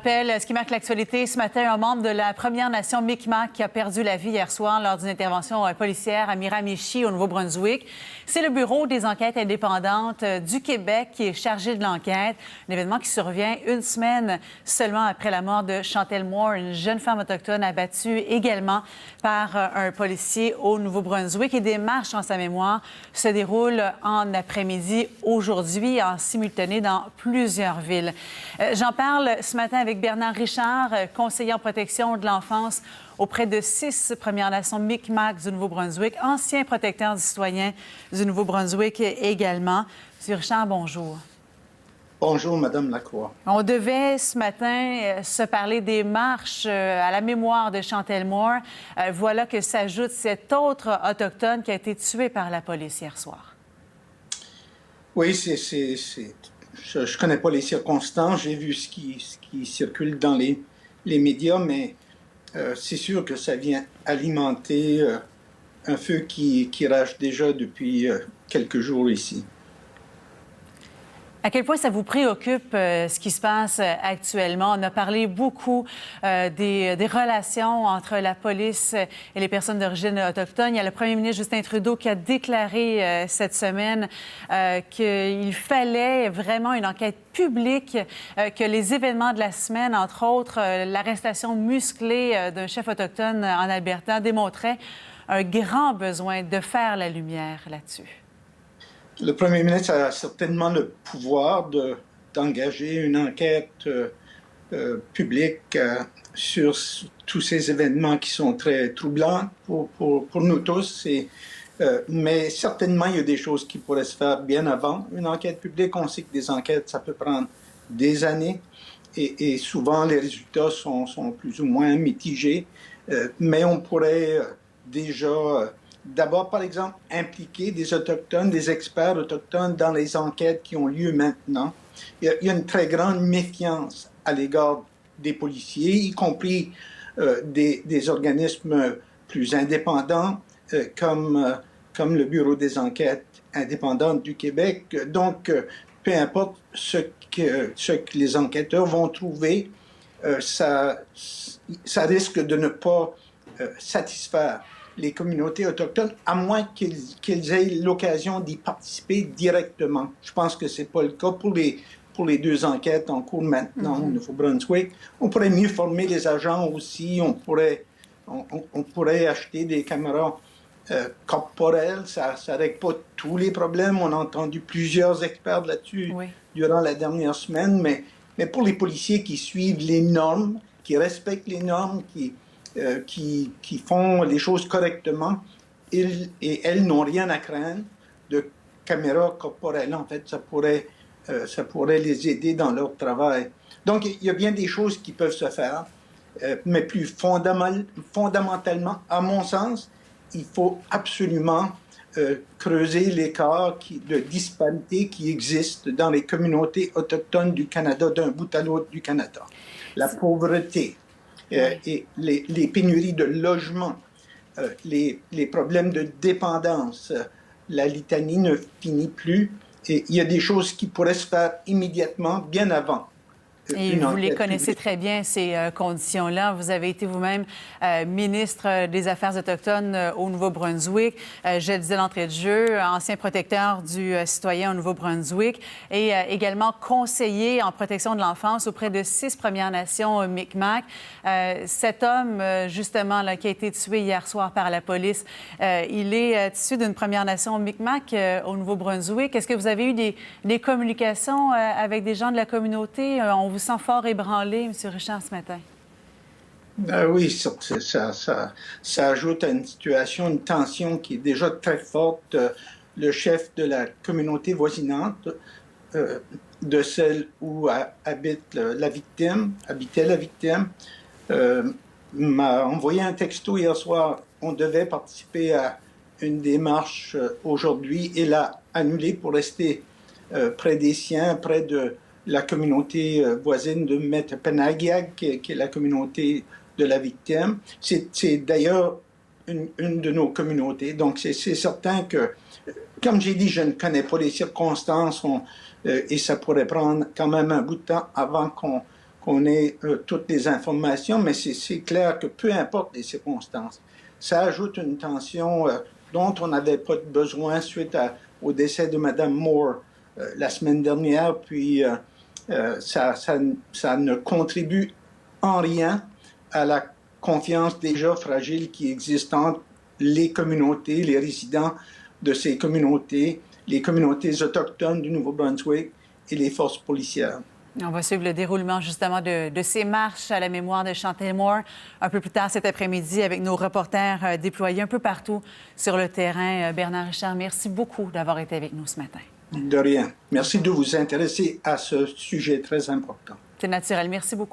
Ce qui marque l'actualité ce matin, un membre de la Première Nation Mi'kmaq qui a perdu la vie hier soir lors d'une intervention policière à Miramichi, au Nouveau-Brunswick. C'est le Bureau des enquêtes indépendantes du Québec qui est chargé de l'enquête. Un événement qui survient une semaine seulement après la mort de Chantel Moore, une jeune femme autochtone abattue également par un policier au Nouveau-Brunswick. Et des marches en sa mémoire se déroulent en après-midi aujourd'hui, en simultané dans plusieurs villes. J'en parle ce matin avec Bernard Richard, conseiller en protection de l'enfance auprès de 6 Premières Nations Mi'kmaq du Nouveau-Brunswick, ancien protecteur du citoyen du Nouveau-Brunswick également. Monsieur Richard, bonjour. Bonjour, Madame Lacroix. On devait ce matin se parler des marches à la mémoire de Chantel Moore. Voilà que s'ajoute cet autre autochtone qui a été tué par la police hier soir. Oui, je ne connais pas les circonstances. J'ai vu ce qui circule dans les médias, mais c'est sûr que ça vient alimenter un feu qui rage déjà depuis quelques jours ici. À quel point ça vous préoccupe ce qui se passe actuellement? On a parlé beaucoup des relations entre la police et les personnes d'origine autochtone. Il y a le premier ministre Justin Trudeau qui a déclaré cette semaine qu'il fallait vraiment une enquête publique, que les événements de la semaine, entre autres l'arrestation musclée d'un chef autochtone en Alberta, démontraient un grand besoin de faire la lumière là-dessus. Le premier ministre a certainement le pouvoir d'engager une enquête publique sur tous ces événements qui sont très troublants pour nous tous. Mais certainement, il y a des choses qui pourraient se faire bien avant une enquête publique. On sait que des enquêtes, ça peut prendre des années et souvent les résultats sont plus ou moins mitigés. Mais on pourrait déjà... D'abord, par exemple, impliquer des Autochtones, des experts autochtones dans les enquêtes qui ont lieu maintenant. Il y a une très grande méfiance à l'égard des policiers, y compris des organismes plus indépendants comme le Bureau des enquêtes indépendantes du Québec. Donc, peu importe ce que les enquêteurs vont trouver, ça risque de ne pas satisfaire les communautés autochtones, à moins qu'ils aient l'occasion d'y participer directement. Je pense que ce n'est pas le cas pour les 2 enquêtes en cours maintenant au Nouveau-Brunswick. On pourrait mieux former les agents aussi. On pourrait acheter des caméras corporelles. Ça ne règle pas tous les problèmes. On a entendu plusieurs experts là-dessus durant la dernière semaine. Mais pour les policiers qui suivent les normes, qui respectent les normes, qui font les choses correctement, elles n'ont rien à craindre de caméras corporelles. En fait, ça pourrait les aider dans leur travail. Donc, il y a bien des choses qui peuvent se faire, mais plus fondamentalement, à mon sens, il faut absolument creuser l'écart de disparité qui existe dans les communautés autochtones du Canada, d'un bout à l'autre du Canada. La pauvreté, et les pénuries de logement, les problèmes de dépendance, la litanie ne finit plus. Et il y a des choses qui pourraient se faire immédiatement, bien avant. Et vous les connaissez très bien, ces conditions-là. Vous avez été vous-même ministre des Affaires autochtones au Nouveau-Brunswick. Je le disais d'entrée de jeu, ancien protecteur du citoyen au Nouveau-Brunswick et également conseiller en protection de l'enfance auprès de 6 Premières Nations Mi'kmaq. Cet homme, justement, là, qui a été tué hier soir par la police, il est issu d'une Première Nation Mi'kmaq au Nouveau-Brunswick. Est-ce que vous avez eu des communications avec des gens de la communauté? On vous sent fort ébranlé, M. Richard, ce matin? Oui, ça ajoute à une situation, une tension qui est déjà très forte. Le chef de la communauté voisinante, de celle où habitait la victime, m'a envoyé un texto hier soir. On devait participer à une démarche aujourd'hui et l'a annulé pour rester près des siens, près de la communauté voisine de Metapenagiag, qui est la communauté de la victime. C'est d'ailleurs une de nos communautés. Donc, c'est certain que, comme j'ai dit, je ne connais pas les circonstances et ça pourrait prendre quand même un bout de temps avant qu'on on ait toutes les informations, mais c'est clair que peu importe les circonstances, ça ajoute une tension dont on n'avait pas besoin suite au décès de Mme Moore la semaine dernière, puis ça ne contribue en rien à la confiance déjà fragile qui existe entre les communautés, les résidents de ces communautés, les communautés autochtones du Nouveau-Brunswick et les forces policières. On va suivre le déroulement justement de ces marches à la mémoire de Chantel Moore un peu plus tard cet après-midi avec nos reporters déployés un peu partout sur le terrain. Bernard Richard, merci beaucoup d'avoir été avec nous ce matin. De rien. Merci de vous intéresser à ce sujet très important. C'est naturel. Merci beaucoup.